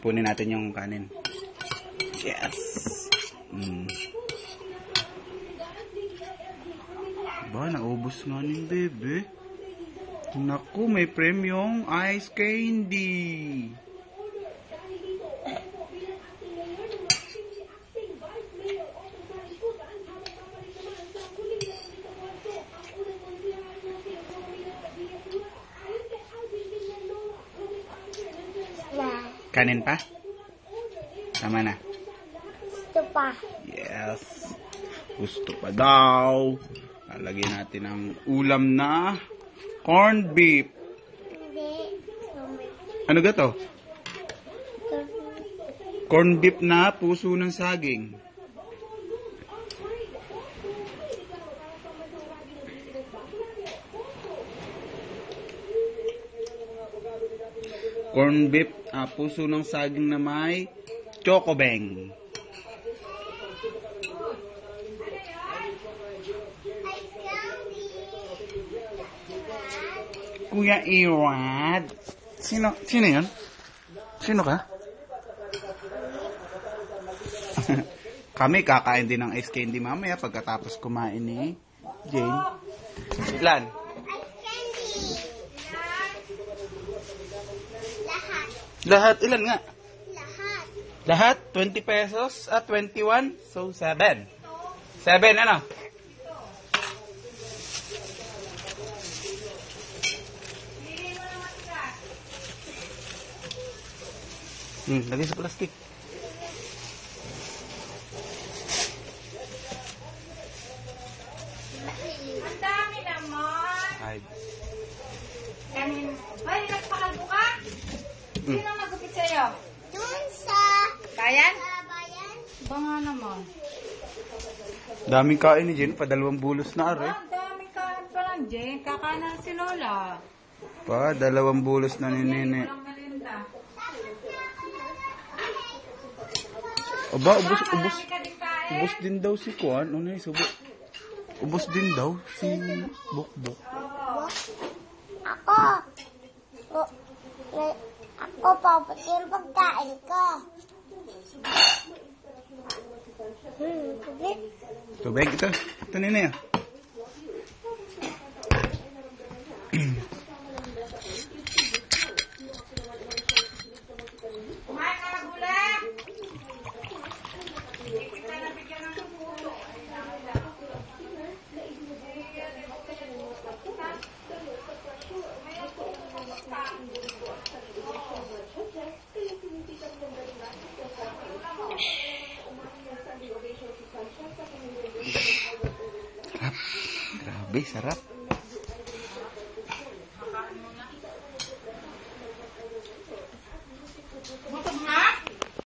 Kunin natin yung kanin. Yes. Ba, naubos nga ni bebe. Naku, may premium ice candy. Kanin pa? Tama na. Gusto pa. Yes. Gusto pa daw. Lalagyan natin ng ulam na corned beef. Hindi. Ano ga to? Corned beef na puso ng saging. Corned beef, puso ng saging na may chocobeng. Kuya Irad. Sino yun? Sino ka? Kami kakain din ng ice candy mamaya pagkatapos kumain ni Jane. Ilan? Lahat. Ilan nga? Lahat. 20 pesos at 21. So, 7. 7 ano? Lagay sa plastic. Ang dami naman. Ay. Ay, nagpakalbo ka? Sino magupit sa'yo? Doon sa Bayan? bayan. Ba nga naman. Daming kain ni Jen. Pa 2 bulos na are. Ang dami kain pa lang, Jen. Kakain na si Lola. Pa 2 bulos na ni Nene. Walang merinda. Aba, ubos Marami ka din kain. ubos din daw si Kuan. Ano yung subo? Ubos din daw si Bukbuk. Ako. Ako papatil yung pagkain ko. Tubig. Tubig ito. Ito Nene ah. Kumain ka na gulay. Kita na bigyan ng puso. Grabe, sarap.